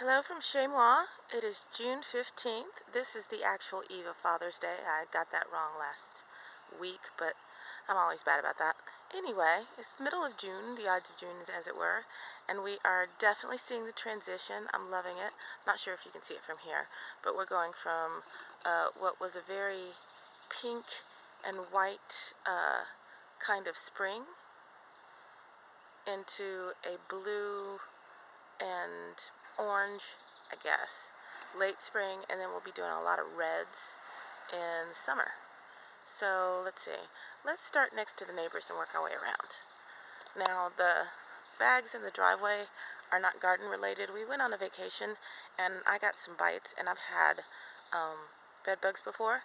Hello from Chez Moi. It is June 15th. This is the actual eve of Father's Day. I got that wrong last week, but I'm always bad about that. Anyway, it's the middle of June, the Ides of June, as it were, and we are definitely seeing the transition. I'm loving it. Not sure if you can see it from here, but we're going from what was a very pink and white kind of spring into a blue and orange, I guess, late spring, and then we'll be doing a lot of reds in summer. So let's see. Let's start next to the neighbors and work our way around. Now, the bags in the driveway are not garden related. We went on a vacation and I got some bites, and I've had bed bugs before.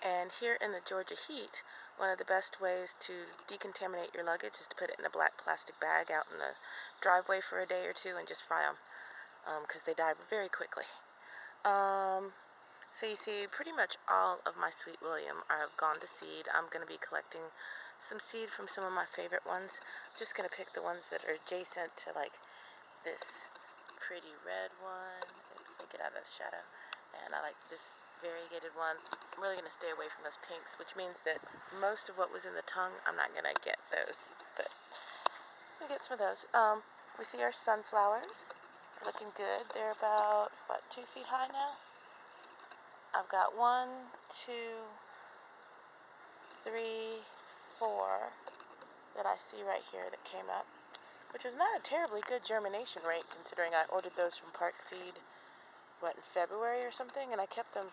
And here in the Georgia heat, one of the best ways to decontaminate your luggage is to put it in a black plastic bag out in the driveway for a day or two and just fry them, because they die very quickly. So you see, pretty much all of my Sweet William have gone to seed. I'm going to be collecting some seed from some of my favorite ones. I'm just going to pick the ones that are adjacent to, like, this pretty red one. Oops, let me get out of the shadow. And I like this variegated one. I'm really going to stay away from those pinks, which means that most of what was in the tongue, I'm not going to get those. But we get some of those. We see our sunflowers. They're looking good. They're about, what, 2 feet high now? I've got 1, 2, 3, 4 that I see right here that came up, which is not a terribly good germination rate considering I ordered those from Park Seed, what, in February or something, and I kept them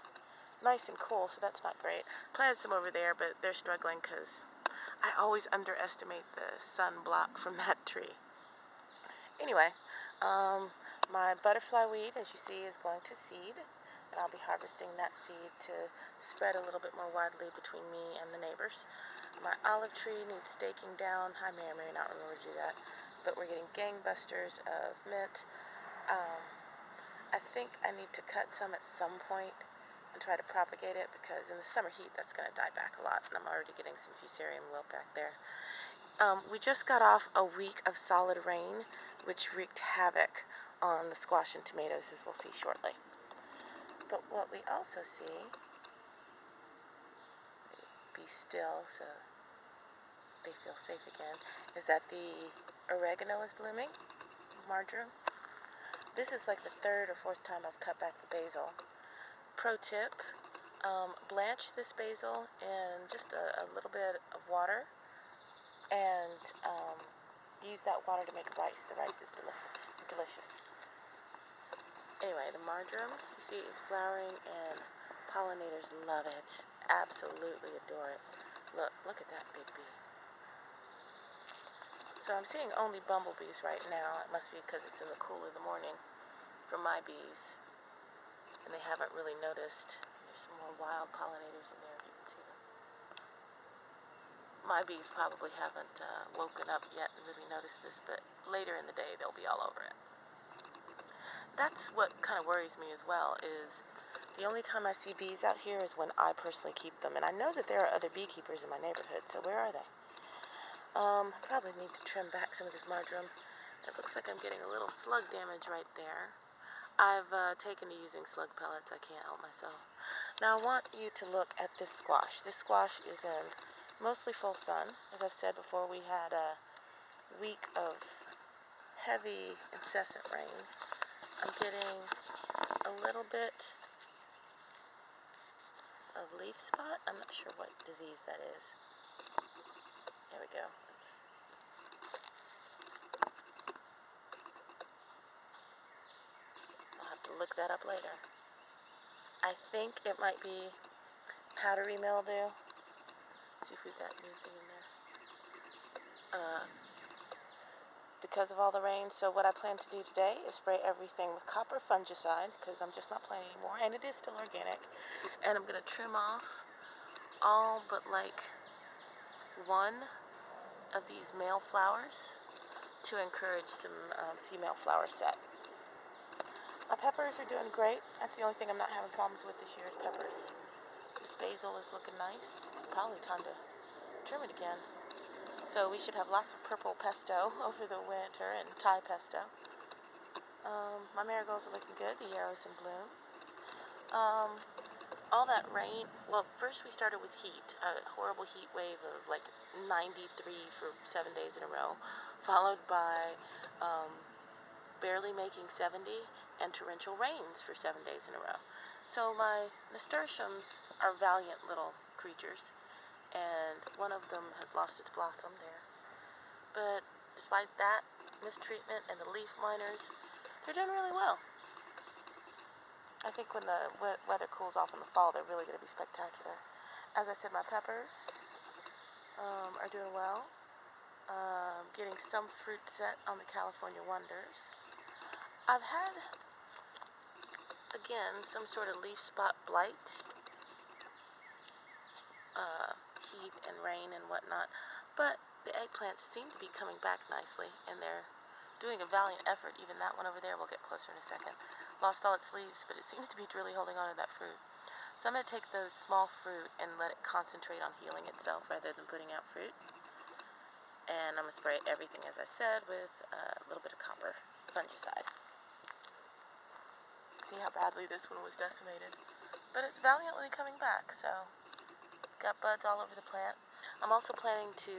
nice and cool, so that's not great. Planted some over there, but they're struggling because I always underestimate the sun block from that tree. Anyway, my butterfly weed, as you see, is going to seed, and I'll be harvesting that seed to spread a little bit more widely between me and the neighbors. My olive tree needs staking down. I may or may not remember to do that, but we're getting gangbusters of mint. I think I need to cut some at some point and try to propagate it, because in the summer heat that's going to die back a lot, and I'm already getting some fusarium wilt back there. We just got off a week of solid rain, which wreaked havoc on the squash and tomatoes, as we'll see shortly. But what we also see, be still so they feel safe again, is that the oregano is blooming, marjoram. This is like the 3rd or 4th time I've cut back the basil. Pro tip, blanch this basil in just a little bit of water, and use that water to make rice. The rice is delicious. Anyway, the marjoram, you see, is flowering, and pollinators love it. Absolutely adore it. Look at that big bee. So I'm seeing only bumblebees right now. It must be because it's in the cool of the morning for my bees, and they haven't really noticed. There's some more wild pollinators in there, if you can see them. My bees probably haven't woken up yet and really noticed this, but later in the day they'll be all over it. That's what kind of worries me as well, is the only time I see bees out here is when I personally keep them, and I know that there are other beekeepers in my neighborhood, so where are they? Probably need to trim back some of this marjoram. It looks like I'm getting a little slug damage right there. I've taken to using slug pellets. I can't help myself. Now I want you to look at this squash. This squash is in mostly full sun. As I've said before, we had a week of heavy, incessant rain. I'm getting a little bit of leaf spot. I'm not sure what disease that is. There we go. I'll have to look that up later. I think it might be powdery mildew. Let's see if we've got anything in there. Because of all the rain, so what I plan to do today is spray everything with copper fungicide, because I'm just not planting anymore, and it is still organic. And I'm going to trim off all but like one of these male flowers to encourage some female flower set. My peppers are doing great. That's the only thing I'm not having problems with this year is peppers. This basil is looking nice. It's probably time to trim it again. So we should have lots of purple pesto over the winter, and Thai pesto. My marigolds are looking good. The yarrow's in bloom. All that rain, well, first we started with heat, a horrible heat wave of like 93 for 7 days in a row, followed by barely making 70 and torrential rains for 7 days in a row. So my nasturtiums are valiant little creatures, and one of them has lost its blossom there. But despite that mistreatment and the leaf miners, they're doing really well. I think when the weather cools off in the fall, they're really going to be spectacular. As I said, my peppers are doing well. Getting some fruit set on the California Wonders. I've had, again, some sort of leaf spot blight, heat and rain and whatnot, but the eggplants seem to be coming back nicely, and they're doing a valiant effort. Even that one over there, we'll get closer in a second, lost all its leaves, but it seems to be really holding on to that fruit. So I'm going to take those small fruit and let it concentrate on healing itself rather than putting out fruit. And I'm going to spray everything, as I said, with a little bit of copper fungicide. See how badly this one was decimated. But it's valiantly coming back, so it's got buds all over the plant. I'm also planning to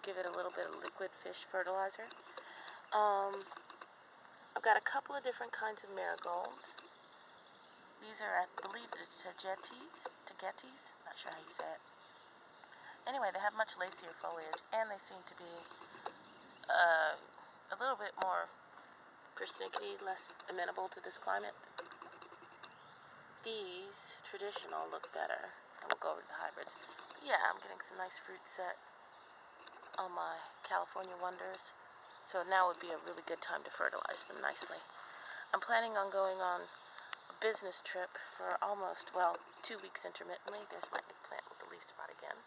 give it a little bit of liquid fish fertilizer. I've got a couple of different kinds of marigolds. These are, I believe, the tagetes, not sure how you say it. Anyway, they have much lacier foliage, and they seem to be a little bit more persnickety, less amenable to this climate. These traditional look better, and we'll go over to the hybrids. Yeah, I'm getting some nice fruit set on my California Wonders, so now would be a really good time to fertilize them nicely. I'm planning on going on a business trip for almost, 2 weeks intermittently. There's my eggplant with the leaf spot again.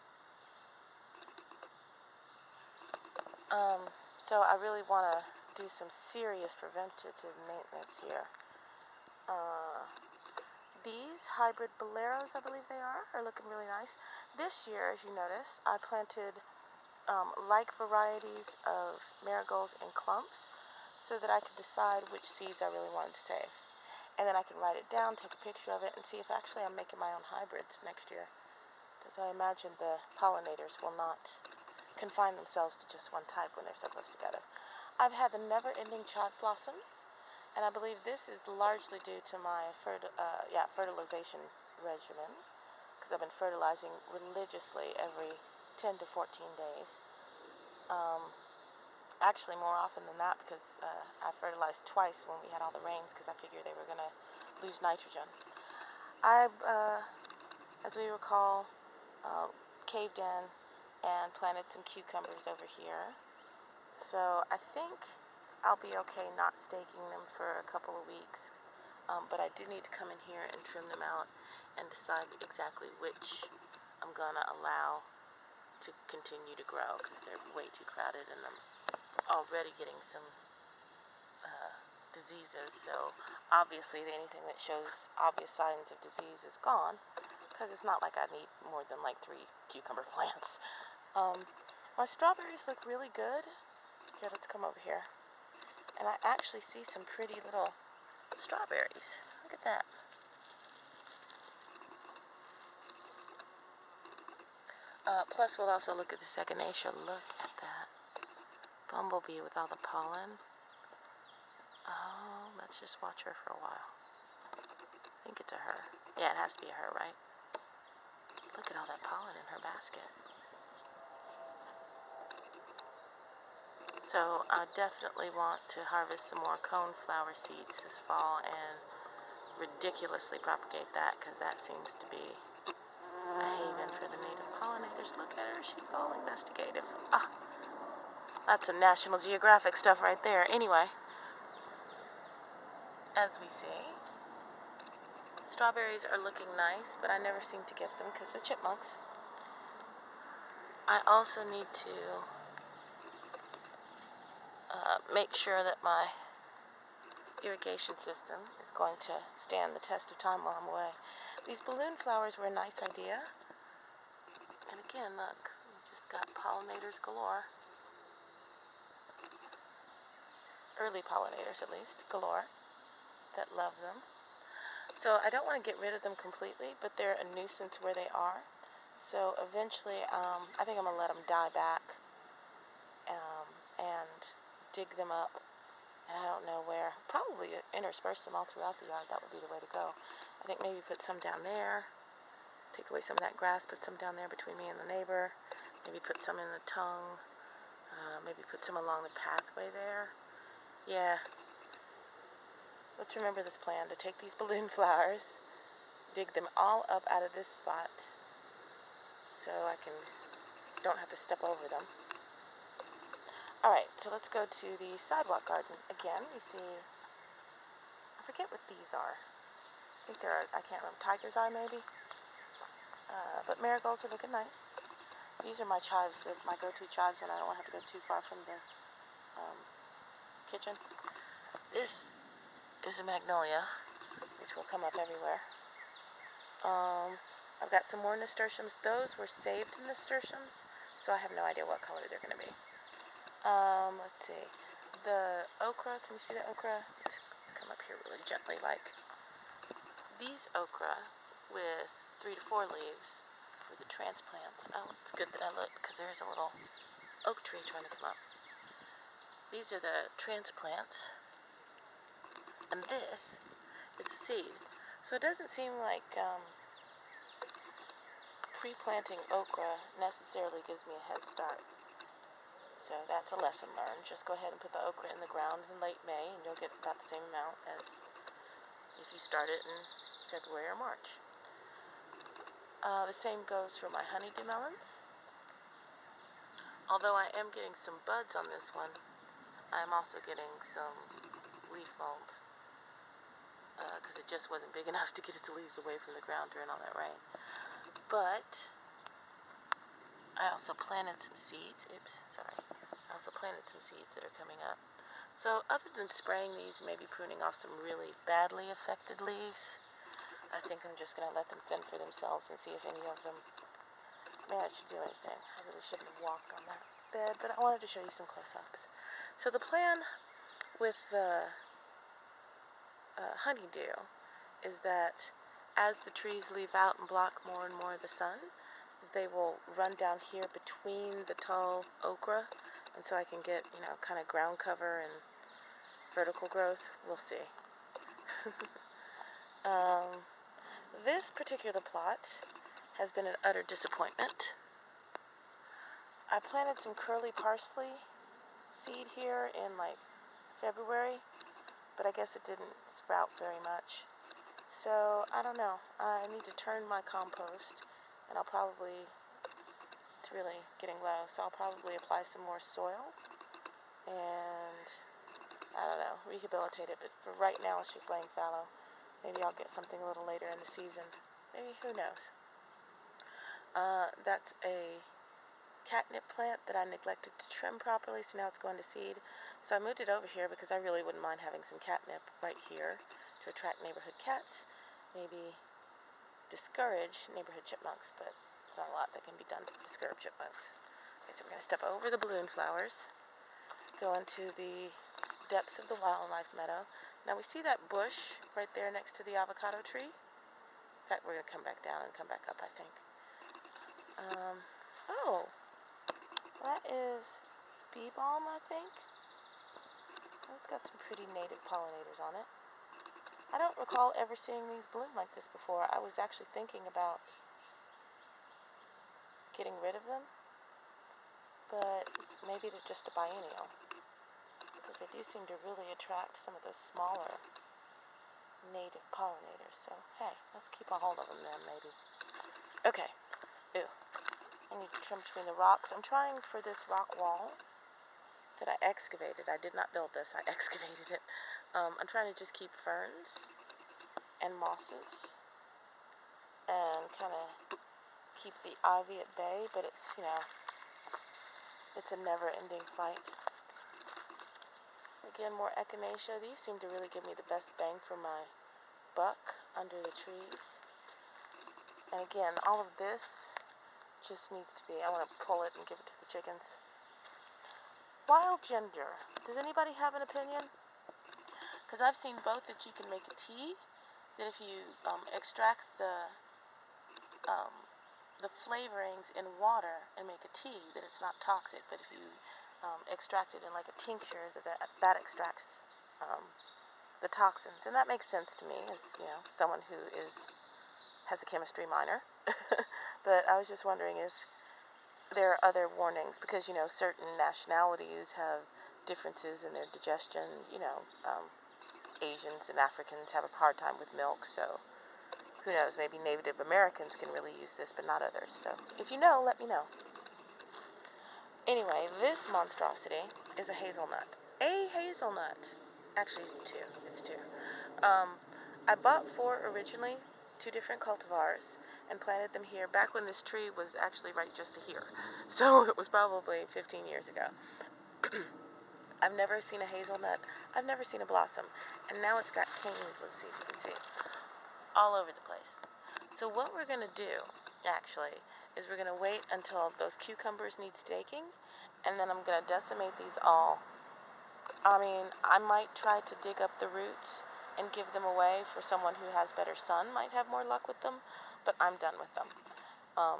So I really want to do some serious preventative maintenance here. These hybrid boleros, I believe they are looking really nice. This year, as you notice, I planted like varieties of marigolds in clumps so that I could decide which seeds I really wanted to save. And then I can write it down, take a picture of it, and see if actually I'm making my own hybrids next year. Because I imagine the pollinators will not confine themselves to just one type when they're so close together. I've had the never-ending chalk blossoms, and I believe this is largely due to my fertilization regimen, because I've been fertilizing religiously every 10 to 14 days. Actually more often than that, because I fertilized twice when we had all the rains, because I figured they were going to lose nitrogen. I, as we recall, caved in and planted some cucumbers over here. So I think I'll be okay not staking them for a couple of weeks, but I do need to come in here and trim them out and decide exactly which I'm going to allow to continue to grow, because they're way too crowded and I'm already getting some diseases. So obviously anything that shows obvious signs of disease is gone, because it's not like I need more than like 3 cucumber plants. My strawberries look really good. Here, let's come over here. And I actually see some pretty little strawberries. Look at that. Plus, we'll also look at the Echinacea. Look at that. Bumblebee with all the pollen. Oh, let's just watch her for a while. I think it's a her. Yeah, it has to be a her, right? Look at all that pollen in her basket. So I definitely want to harvest some more coneflower seeds this fall and ridiculously propagate that, because that seems to be a haven for the native pollinators. Look at her, she's all investigative. That's some National Geographic stuff right there. Anyway, as we see, strawberries are looking nice, but I never seem to get them because they're chipmunks. I also need to make sure that my irrigation system is going to stand the test of time while I'm away. These balloon flowers were a nice idea. And again, look, we just got pollinators galore. Early pollinators, at least, galore. that love them. So I don't want to get rid of them completely, but they're a nuisance where they are. So eventually, I think I'm going to let them die back and dig them up. And I don't know where. Probably intersperse them all throughout the yard. That would be the way to go. I think maybe put some down there. Take away some of that grass, put some down there between me and the neighbor. Maybe put some in the tongue. Maybe put some along the pathway there. Yeah. Let's remember this plan, to take these balloon flowers, dig them all up out of this spot so I don't have to step over them. Alright, so let's go to the sidewalk garden. Again, you see, I forget what these are. I think I can't remember, tiger's eye maybe? But marigolds are looking nice. These are my chives, my go-to chives when I don't want to have to go too far from the kitchen. This is a magnolia, which will come up everywhere. I've got some more nasturtiums. Those were saved nasturtiums, so I have no idea what color they're going to be. Let's see. The okra, can you see the okra? Let's come up here really gently, like these okra with 3 to 4 leaves were the transplants. Oh, it's good that I looked because there's a little oak tree trying to come up. These are the transplants, and this is the seed. So it doesn't seem like pre-planting okra necessarily gives me a head start. So that's a lesson learned. Just go ahead and put the okra in the ground in late May, and you'll get about the same amount as if you start it in February or March. The same goes for my honeydew melons. Although I am getting some buds on this one, I'm also getting some leaf mold because it just wasn't big enough to get its leaves away from the ground during all that rain. But I also planted some seeds. I also planted some seeds that are coming up. So other than spraying these, maybe pruning off some really badly affected leaves, I think I'm just going to let them fend for themselves and see if any of them manage to do anything. I really shouldn't have walked on that bed, but I wanted to show you some close-ups. So the plan with the honeydew is that as the trees leaf out and block more and more of the sun, they will run down here between the tall okra, and so I can get, kind of ground cover and vertical growth. We'll see. This particular plot has been an utter disappointment. I planted some curly parsley seed here in February, but I guess it didn't sprout very much. So I don't know. I need to turn my compost, and it's really getting low, so I'll probably apply some more soil and, I don't know, rehabilitate it. But for right now, it's just laying fallow. Maybe I'll get something a little later in the season. Maybe, who knows? That's a catnip plant that I neglected to trim properly, so now it's going to seed. So I moved it over here because I really wouldn't mind having some catnip right here to attract neighborhood cats, maybe discourage neighborhood chipmunks, but there's not a lot that can be done to discourage chipmunks. Okay, so we're going to step over the balloon flowers, go into the depths of the wildlife meadow. Now we see that bush right there next to the avocado tree. In fact, we're going to come back down and come back up, I think. Oh, that is bee balm, I think. It's got some pretty native pollinators on it. I don't recall ever seeing these bloom like this before. I was actually thinking about getting rid of them, but maybe they're just a biennial, because they do seem to really attract some of those smaller native pollinators. So, hey, let's keep a hold of them then, maybe. Okay. Ew. I need to trim between the rocks. I'm trying for this rock wall that I excavated. I did not build this. I excavated it. I'm trying to just keep ferns and mosses and kind of keep the ivy at bay, but it's, it's a never-ending fight. Again, more echinacea. These seem to really give me the best bang for my buck under the trees. And again, all of this just needs to be, I want to pull it and give it to the chickens. Wild ginger. Does anybody have an opinion? Because I've seen both that you can make a tea, that if you extract the flavorings in water and make a tea, that it's not toxic. But if you extract it in like a tincture, that extracts the toxins. And that makes sense to me as, you know, someone who has a chemistry minor. But I was just wondering if there are other warnings, because, you know, certain nationalities have differences in their digestion. You know, Asians and Africans have a hard time with milk, so who knows, maybe Native Americans can really use this, but not others. So if you know, let me know. Anyway, this monstrosity is a hazelnut. A hazelnut. Actually, it's two. I bought 4 originally, 2 different cultivars, and planted them here back when this tree was actually right just to here. So it was probably 15 years ago. I've never seen a hazelnut. I've never seen a blossom. And now it's got canes, let's see if you can see, all over the place. So what we're going to do, actually, is we're going to wait until those cucumbers need staking, and then I'm going to decimate these all. I mean, I might try to dig up the roots and give them away for someone who has better sun, might have more luck with them, but I'm done with them.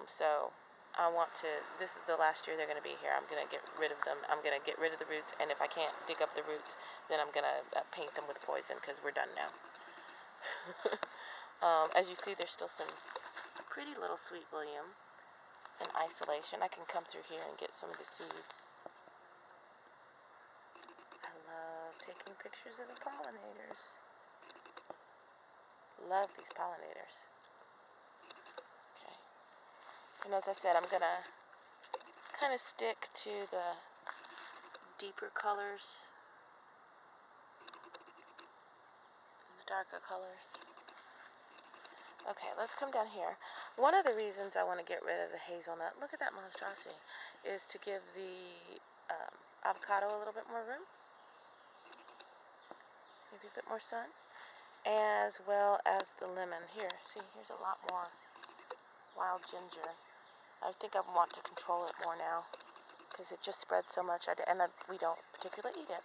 So I want to, this is the last year they're going to be here. I'm going to get rid of them. I'm going to get rid of the roots, and if I can't dig up the roots, then I'm going to paint them with poison, because we're done now. As you see, there's still some pretty little sweet william in isolation. I can come through here and get some of the seeds. I love taking pictures of the pollinators. Love these pollinators. Okay. And as I said, I'm going to kind of stick to the deeper colors and the darker colors. Okay, let's come down here. One of the reasons I want to get rid of the hazelnut, look at that monstrosity, is to give the avocado a little bit more room. Maybe a bit more sun. As well as the lemon. Here, see, here's a lot more wild ginger. I think I want to control it more now, because it just spreads so much, we don't particularly eat it.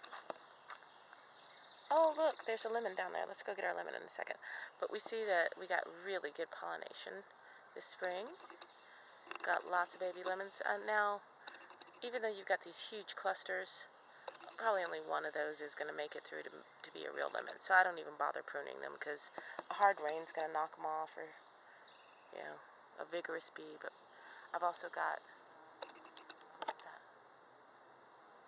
Oh, look, there's a lemon down there. Let's go get our lemon in a second. But we see that we got really good pollination this spring. Got lots of baby lemons. Now, even though you've got these huge clusters, probably only one of those is going to make it through to be a real lemon. So I don't even bother pruning them, because a hard rain's going to knock them off, or, you know, a vigorous bee. But I've also got, look at that.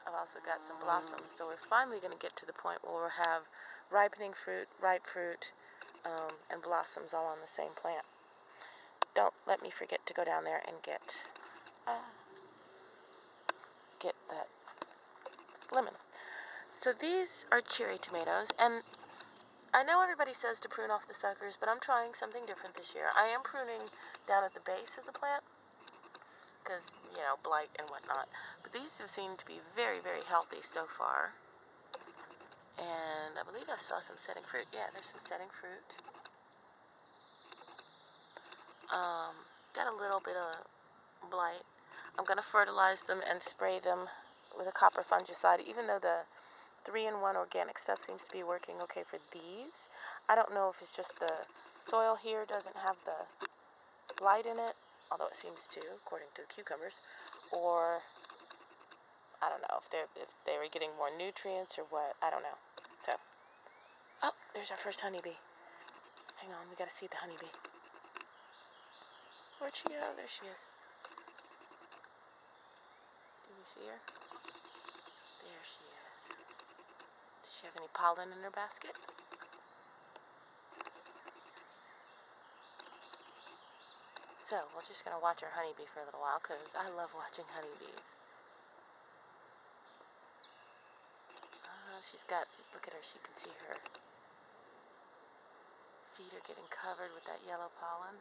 I've also got some blossoms. So we're finally going to get to the point where we'll have ripening fruit, ripe fruit, and blossoms all on the same plant. Don't let me forget to go down there and get that lemon. So these are cherry tomatoes, and I know everybody says to prune off the suckers, but I'm trying something different this year. I am pruning down at the base of the plant, because, you know, blight and whatnot. But these have seemed to be very, very healthy so far. And I believe I saw some setting fruit. Yeah, there's some setting fruit. Got a little bit of blight. I'm going to fertilize them and spray them with a copper fungicide, even though the 3-in-1 organic stuff seems to be working okay for these. I don't know if it's just the soil here doesn't have the blight in it, although it seems to, according to the cucumbers, or I don't know if they were getting more nutrients or what. I don't know. So, oh, there's our first honeybee. Hang on, we gotta see the honeybee. Where'd she go? There she is. Did we see her? There she is. Does she have any pollen in her basket? So, we're just going to watch our honeybee for a little while, because I love watching honeybees. She's got, look at her, she can see her feet are getting covered with that yellow pollen.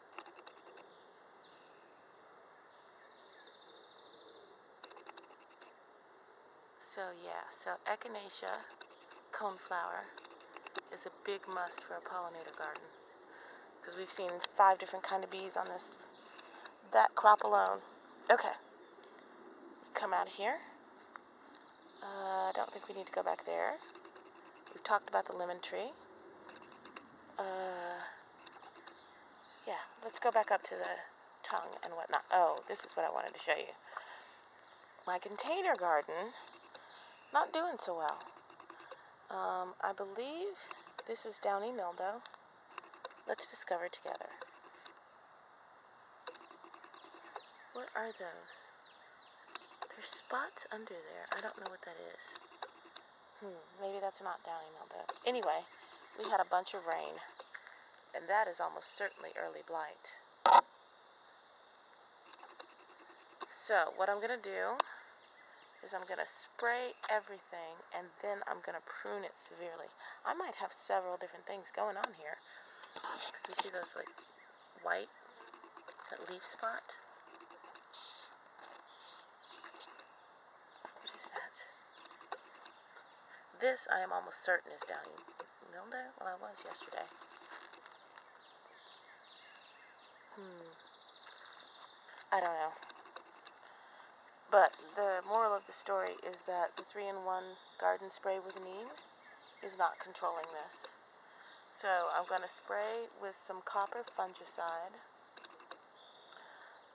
So yeah, so echinacea coneflower is a big must for a pollinator garden, because we've seen 5 different kind of bees on that crop alone. Okay, come out of here. I don't think we need to go back there. We We've talked about the lemon tree. Yeah, let's go back up to the tongue and whatnot. Oh, this is what I wanted to show you. My container garden, not doing so well. I believe this is downy mildew. Let's discover together. What are those? There's spots under there. I don't know what that is. Maybe that's not downy mildew. Anyway, we had a bunch of rain, and that is almost certainly early blight. So what I'm going to do is I'm going to spray everything, and then I'm going to prune it severely. I might have several different things going on here, because we see those like white, that leaf spot. What is that? This I am almost certain is downy mildew. Well, I was yesterday. I don't know. But the moral of the story is that the 3-in-1 garden spray with neem is not controlling this. So I'm going to spray with some copper fungicide.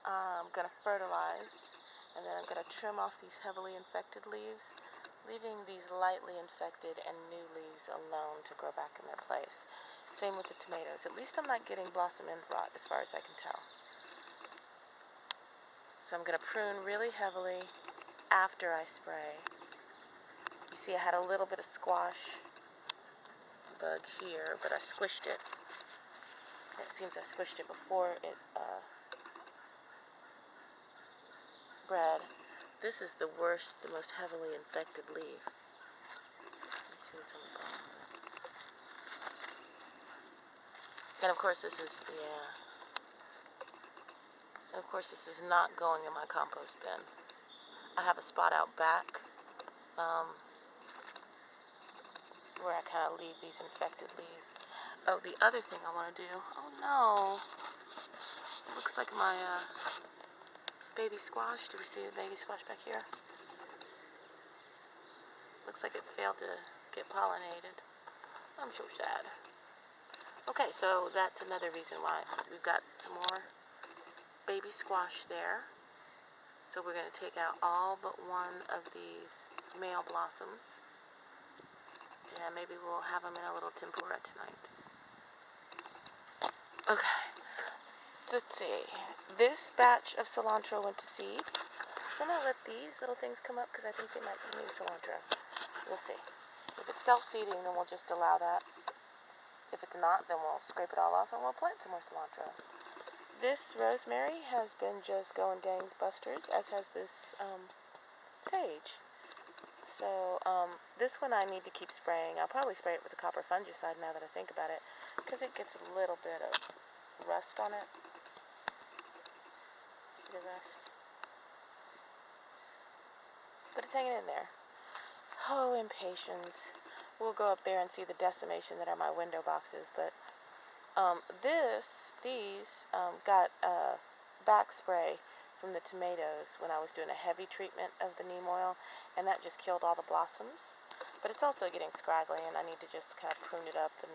I'm going to fertilize, and then I'm going to trim off these heavily infected leaves, leaving these lightly infected and new leaves alone to grow back in their place. Same with the tomatoes. At least I'm not getting blossom end rot as far as I can tell. So I'm going to prune really heavily after I spray. You see I had a little bit of squash bug here, but I squished it. It seems I squished it before it bred. This is the worst, the most heavily infected leaf. Let's see what's on the bottom. And of course this is, and of course this is not going in my compost bin. I have a spot out back where I kind of leave these infected leaves. Oh, the other thing I want to do, oh no, it looks like my baby squash. Do we see the baby squash back here? Looks like it failed to get pollinated. I'm so sad. Okay, so that's another reason why we've got some more baby squash there. So we're going to take out all but one of these male blossoms. Yeah, maybe we'll have them in a little tempura tonight. Okay, so let's see. This batch of cilantro went to seed. So I'm going to let these little things come up because I think they might be new cilantro. We'll see. If it's self-seeding, then we'll just allow that. If it's not, then we'll scrape it all off and we'll plant some more cilantro. This rosemary has been just going gangbusters, as has this sage. So this one I need to keep spraying. I'll probably spray it with the copper fungicide now that I think about it, because it gets a little bit of rust on it. See the rust? But it's hanging in there. Oh, impatience. We'll go up there and see the decimation that are my window boxes, but these got back spray from the tomatoes when I was doing a heavy treatment of the neem oil, and that just killed all the blossoms. But it's also getting scraggly, and I need to just kind of prune it up and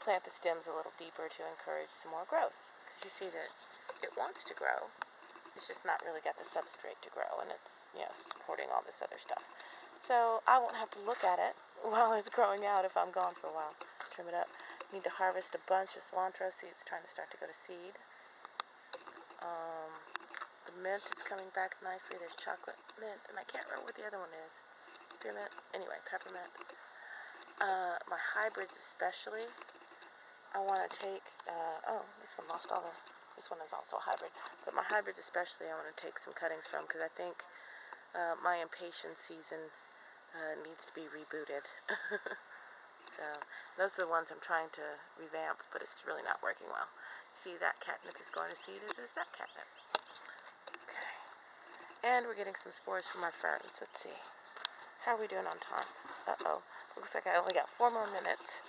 plant the stems a little deeper to encourage some more growth. Because you see that it wants to grow. It's just not really got the substrate to grow, and it's, supporting all this other stuff. So I won't have to look at it while it's growing out if I'm gone for a while. Trim it up. Need to harvest a bunch of cilantro. See, it's trying to start to go to seed. The mint is coming back nicely. There's chocolate mint, and I can't remember what the other one is. Spearmint. Anyway, peppermint. My hybrids especially, I want to take, this one lost all the, this one is also a hybrid, but my hybrids especially I want to take some cuttings from, because I think my impatience season needs to be rebooted. So those are the ones I'm trying to revamp, but it's really not working well. See, that catnip is going to seed, as is that catnip. Okay. And we're getting some spores from our ferns. Let's see. How are we doing on time? Uh-oh. Looks like I only got 4 more minutes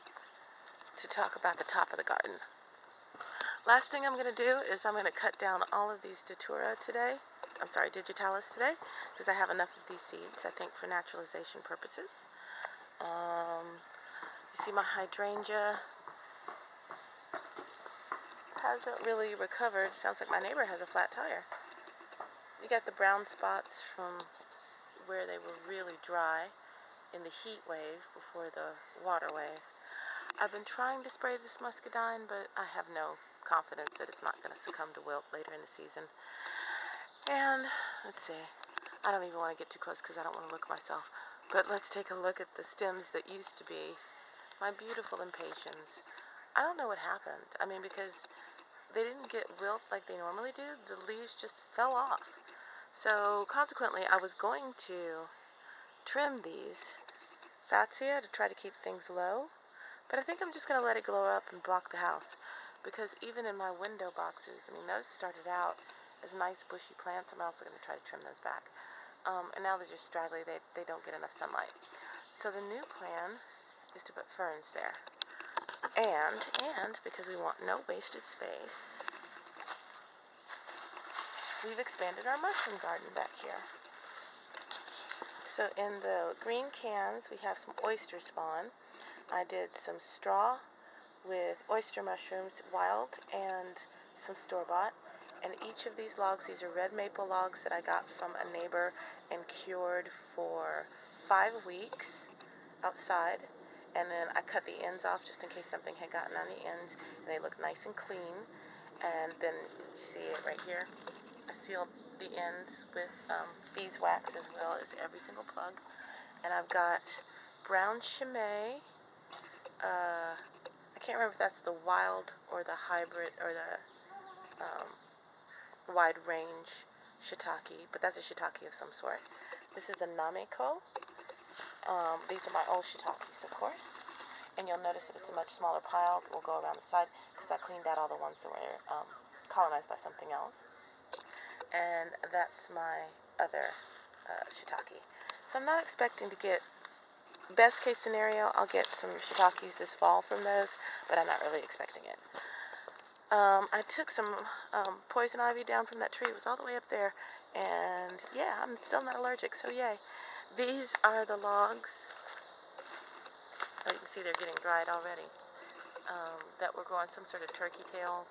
to talk about the top of the garden. Last thing I'm going to do is I'm going to cut down all of these digitalis today, because I have enough of these seeds, I think, for naturalization purposes. You see my hydrangea hasn't really recovered. Sounds like my neighbor has a flat tire. You got the brown spots from where they were really dry in the heat wave before the water wave. I've been trying to spray this muscadine, but I have no confidence that it's not going to succumb to wilt later in the season. And let's see, I don't even want to get too close because I don't want to look myself. But let's take a look at the stems that used to be my beautiful impatiens. I don't know what happened. I mean, because they didn't get wilt like they normally do. The leaves just fell off. So consequently, I was going to trim these fatsia to try to keep things low. But I think I'm just going to let it grow up and block the house. Because even in my window boxes, I mean, those started out as nice bushy plants. I'm also going to try to trim those back. And now they're just straggly. They don't get enough sunlight. So the new plan is to put ferns there. And because we want no wasted space, we've expanded our mushroom garden back here. So in the green cans, we have some oyster spawn. I did some straw with oyster mushrooms, wild, and some store-bought. And each of these logs, these are red maple logs that I got from a neighbor and cured for 5 weeks outside. And then I cut the ends off just in case something had gotten on the ends, and they look nice and clean. And then you see it right here. I sealed the ends with beeswax as well as every single plug. And I've got brown chimay. I can't remember if that's the wild or the hybrid or the wide range shiitake, but that's a shiitake of some sort. This is a nameko. These are my old shiitakes, of course. And you'll notice that it's a much smaller pile. We'll go around the side because I cleaned out all the ones that were colonized by something else. And that's my other shiitake. So I'm not expecting to get, best case scenario, I'll get some shiitakes this fall from those, but I'm not really expecting it. I took some poison ivy down from that tree. It was all the way up there. And yeah, I'm still not allergic, so yay. These are the logs. Oh, you can see they're getting dried already. That were growing some sort of turkey tail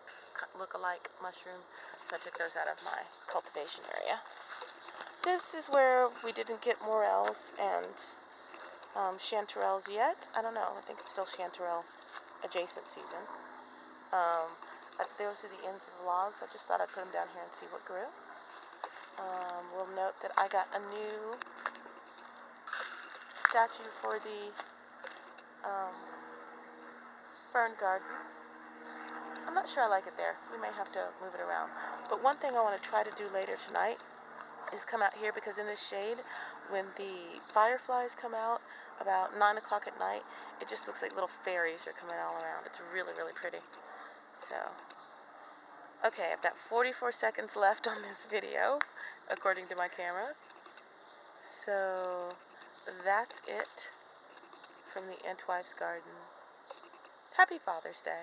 look-alike mushroom. So I took those out of my cultivation area. This is where we didn't get morels and chanterelles yet. I don't know. I think it's still chanterelle adjacent season. Those are the ends of the logs. I just thought I'd put them down here and see what grew. We'll note that I got a new statue for the fern garden. I'm not sure I like it there. We may have to move it around. But one thing I want to try to do later tonight is come out here, because in this shade, when the fireflies come out about 9 o'clock at night, it just looks like little fairies are coming all around. It's really, really pretty. So, okay, I've got 44 seconds left on this video, according to my camera. So, that's it from the Entwife's Garden. Happy Father's Day.